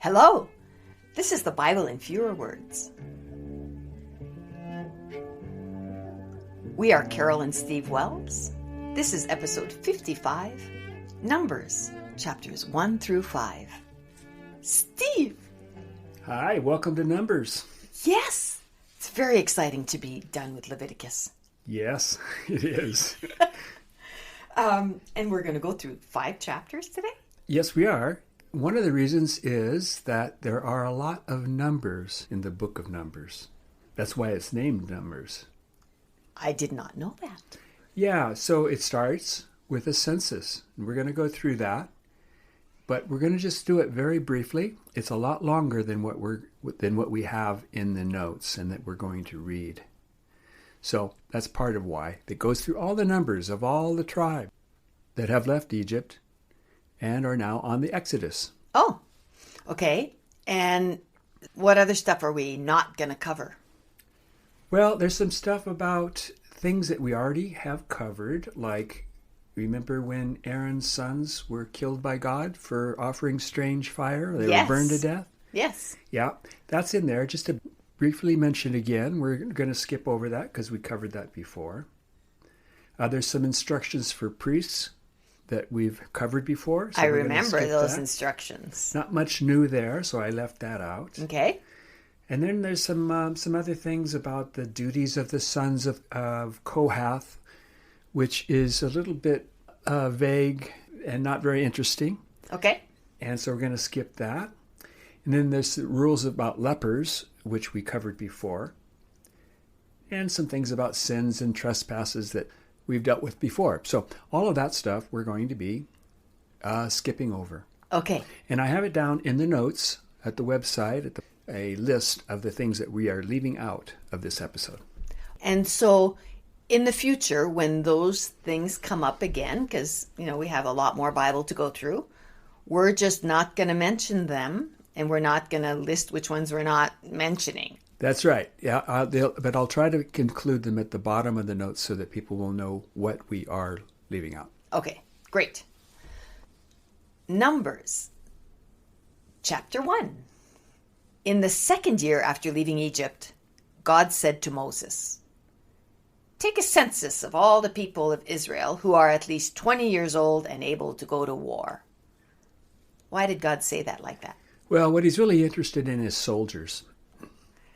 Hello, this is the Bible in fewer words. We are Carol and Steve Wells. This is episode 55, Numbers, chapters 1 through 5. Steve! Hi, welcome to Numbers. Yes, it's very exciting to be done with Leviticus. Yes, it is. And we're going to go through 5 chapters today? Yes, we are. One of the reasons is that there are a lot of numbers in the book of Numbers. That's why it's named Numbers. I did not know that. Yeah, so it starts with a census. And we're going to go through that, but we're going to just do it very briefly. It's a lot longer than what we have in the notes and that we're going to read. So that's part of why. It goes through all the numbers of all the tribes that have left Egypt and are now on the Exodus. Oh, okay. And what other stuff are we not going to cover? Well, there's some stuff about things that we already have covered, like remember when Aaron's sons were killed by God for offering strange fire? They were burned to death? Yes. Yeah, that's in there. Just to briefly mention again, we're going to skip over that because we covered that before. There's some instructions for priests that we've covered before. So I remember those instructions. Not much new there, so I left that out. Okay. And then there's some other things about the duties of the sons of Kohath, which is a little bit vague and not very interesting. Okay. And so we're going to skip that. And then there's the rules about lepers, which we covered before. And some things about sins and trespasses that we've dealt with before. So all of that stuff we're going to be skipping over. Okay. And I have it down in the notes at the website, a list of the things that we are leaving out of this episode. And so in the future, when those things come up again, because, we have a lot more Bible to go through, we're just not going to mention them, and we're not going to list which ones we're not mentioning. That's right. Yeah, but I'll try to conclude them at the bottom of the notes so that people will know what we are leaving out. Okay, great. Numbers, chapter 1. In the second year after leaving Egypt, God said to Moses, "Take a census of all the people of Israel who are at least 20 years old and able to go to war." Why did God say that like that? Well, what he's really interested in is soldiers.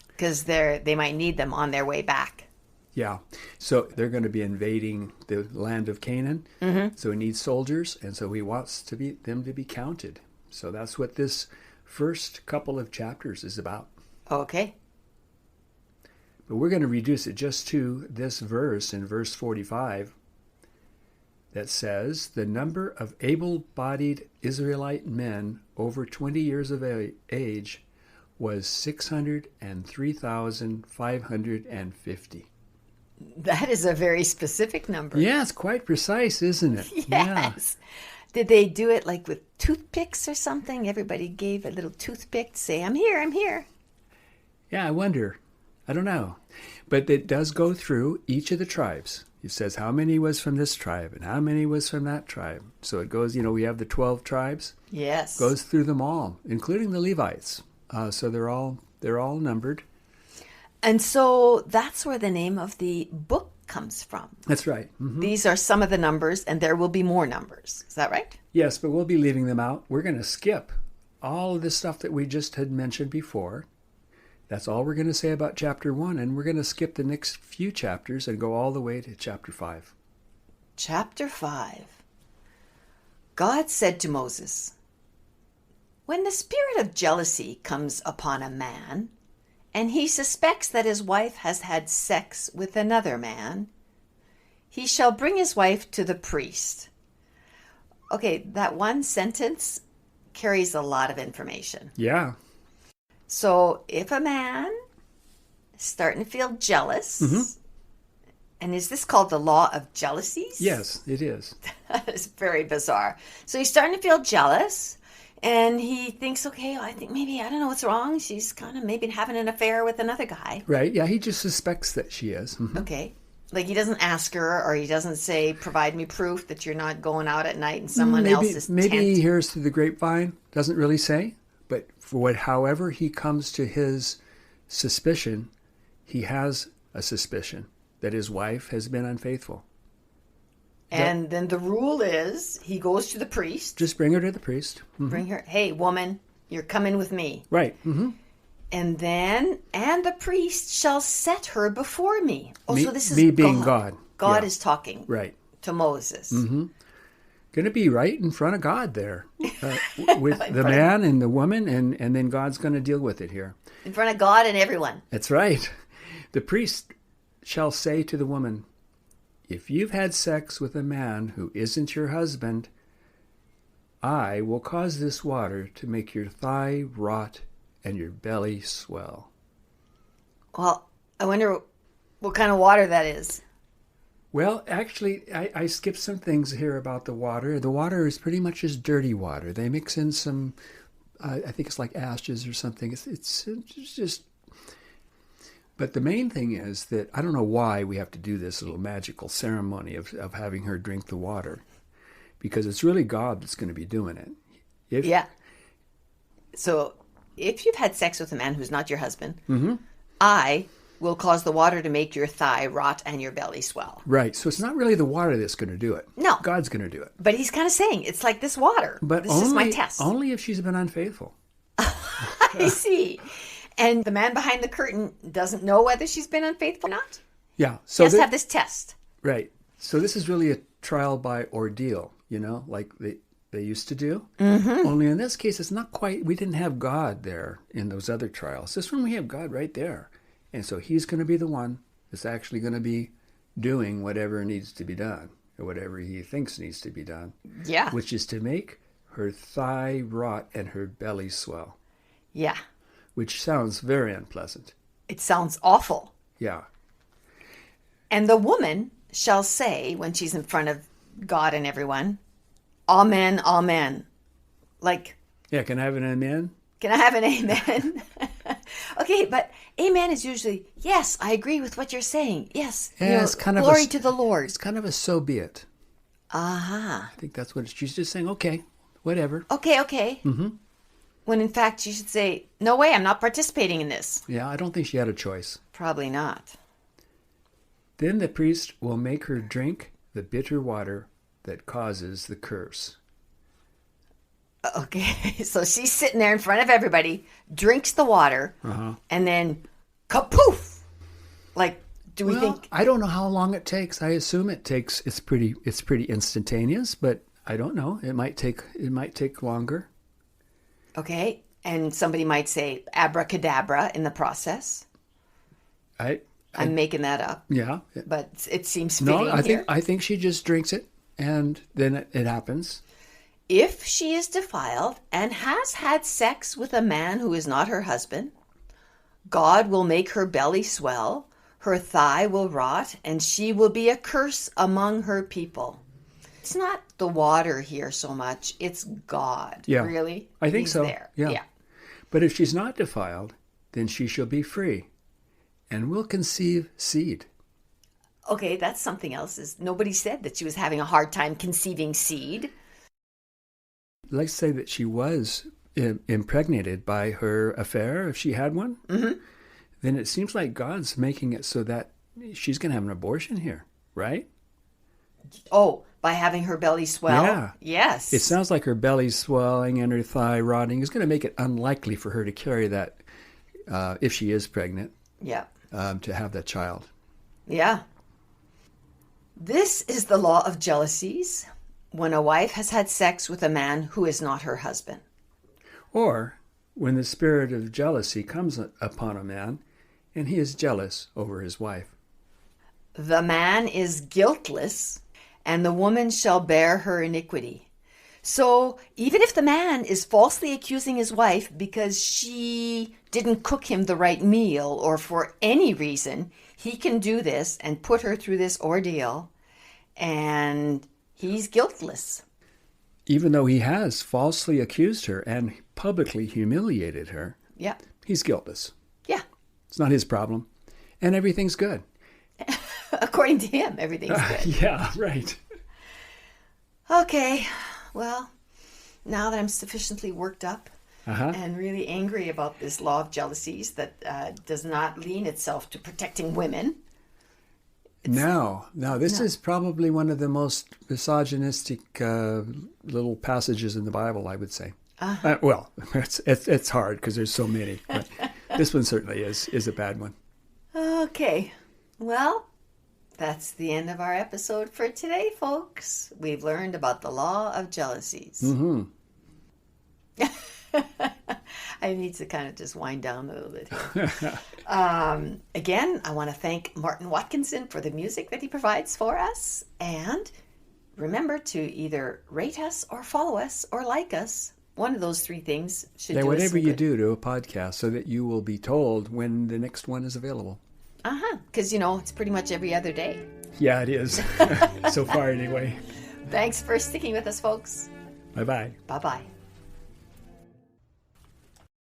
Because they might need them on their way back. Yeah. So they're going to be invading the land of Canaan. Mm-hmm. So he needs soldiers, and so he wants them to be counted. So that's what this first couple of chapters is about. Okay. But we're going to reduce it just to this verse in verse 45 that says, "The number of able-bodied Israelite men over 20 years of age was 603,550. That is a very specific number. Yeah, it's quite precise, isn't it? Yes. Yeah. Did they do it like with toothpicks or something? Everybody gave a little toothpick to say, "I'm here, I'm here." Yeah, I wonder. I don't know. But it does go through each of the tribes. It says how many was from this tribe and how many was from that tribe. So it goes, we have the 12 tribes. Yes. Goes through them all, including the Levites. So they're all numbered. And so that's where the name of the book comes from. That's right. Mm-hmm. These are some of the numbers, and there will be more numbers. Is that right? Yes, but we'll be leaving them out. We're going to skip all of the stuff that we just had mentioned before. That's all we're going to say about chapter 1, and we're going to skip the next few chapters and go all the way to chapter 5. Chapter 5. God said to Moses, "When the spirit of jealousy comes upon a man, and he suspects that his wife has had sex with another man, he shall bring his wife to the priest." Okay, that one sentence carries a lot of information. Yeah. So if a man is starting to feel jealous, mm-hmm. And is this called the law of jealousies? Yes, it is. That is very bizarre. So he's starting to feel jealous, and he thinks, okay, I think maybe, I don't know what's wrong. She's kind of maybe having an affair with another guy. Right, yeah, he just suspects that she is. Mm-hmm. Okay. Like he doesn't ask her, or he doesn't say, provide me proof that you're not going out at night in someone else's tent. Maybe he hears through the grapevine, doesn't really say. But however he comes to his suspicion, he has a suspicion that his wife has been unfaithful. And then the rule is he goes to the priest. Just bring her to the priest. Mm-hmm. Bring her. Hey, woman, you're coming with me. Right. Mm-hmm. And the priest shall set her before me. Oh, so this is me being God. God is talking right to Moses. Mm-hmm. Going to be right in front of God there with the man and the woman, and then God's going to deal with it here. In front of God and everyone. That's right. The priest shall say to the woman, if you've had sex with a man who isn't your husband, I will cause this water to make your thigh rot and your belly swell. Well, I wonder what kind of water that is. Well, actually, I skipped some things here about the water. The water is pretty much just dirty water. They mix in some, I think it's like ashes or something. It's just... But the main thing is that I don't know why we have to do this little magical ceremony of having her drink the water, because it's really God that's going to be doing it. Yeah. So if you've had sex with a man who's not your husband, mm-hmm. I will cause the water to make your thigh rot and your belly swell. Right. So it's not really the water that's going to do it. No. God's going to do it. But he's kind of saying, it's like this water. But this is my test. Only if she's been unfaithful. I see. And the man behind the curtain doesn't know whether she's been unfaithful or not? Yeah. So he has to have this test. Right. So this is really a trial by ordeal, like they used to do. Mm-hmm. Only in this case, it's not quite, we didn't have God there in those other trials. This one we have God right there. And so he's going to be the one that's actually going to be doing whatever needs to be done, or whatever he thinks needs to be done. Yeah. Which is to make her thigh rot and her belly swell. Yeah. Which sounds very unpleasant. It sounds awful. Yeah. And the woman shall say, when she's in front of God and everyone, Amen, amen. Like... Yeah, can I have an amen? Can I have an amen? Okay, but amen is usually, yes, I agree with what you're saying. Yes, it's kind of glory to the Lord. It's kind of a so be it. Uh-huh. I think that's what she's just saying, okay, whatever. Okay. Mm-hmm. When in fact she should say, no way, I'm not participating in this. Yeah, I don't think she had a choice. Probably not. Then the priest will make her drink the bitter water that causes the curse. Okay, so she's sitting there in front of everybody, drinks the water, and then kapoof! Like, do we think... I don't know how long it takes. I assume it's pretty instantaneous, but I don't know. It might take longer. Okay, and somebody might say abracadabra in the process. I'm making that up. Yeah. But it seems fitting No, I think she just drinks it, and then it happens. If she is defiled and has had sex with a man who is not her husband, God will make her belly swell, her thigh will rot, and she will be a curse among her people. It's not the water here so much, it's God. Yeah. Really? I think He's so. There. Yeah. But if she's not defiled, then she shall be free and will conceive seed. Okay, that's something else. Nobody said that she was having a hard time conceiving seed. Let's say that she was impregnated by her affair, if she had one. Mm-hmm. Then it seems like God's making it so that she's going to have an abortion here, right? Oh, by having her belly swell? Yeah. Yes. It sounds like her belly swelling and her thigh rotting is going to make it unlikely for her to carry that, if she is pregnant, yeah, to have that child. Yeah. This is the law of jealousies when a wife has had sex with a man who is not her husband. Or when the spirit of jealousy comes upon a man and he is jealous over his wife. The man is guiltless, and the woman shall bear her iniquity. So even if the man is falsely accusing his wife because she didn't cook him the right meal or for any reason, he can do this and put her through this ordeal, and he's guiltless. Even though he has falsely accused her and publicly humiliated her, Yeah. he's guiltless. Yeah. It's not his problem. And everything's good. According to him, everything's good. Yeah, right. Okay, well, now that I'm sufficiently worked up, and really angry about this law of jealousies that does not lean itself to protecting women. No, this is probably one of the most misogynistic little passages in the Bible, I would say. Well, it's hard because there's so many, but this one certainly is a bad one. Okay, well, that's the end of our episode for today, folks. We've learned about the law of jealousies. Mm-hmm. I need to kind of just wind down a little bit here. Again, I want to thank Martin Watkinson for the music that he provides for us. And remember to either rate us or follow us or like us. One of those three things should do us whatever some you good. do to a podcast so that you will be told when the next one is available. Because, it's pretty much every other day. Yeah, it is. So far, anyway. Thanks for sticking with us, folks. Bye-bye. Bye-bye.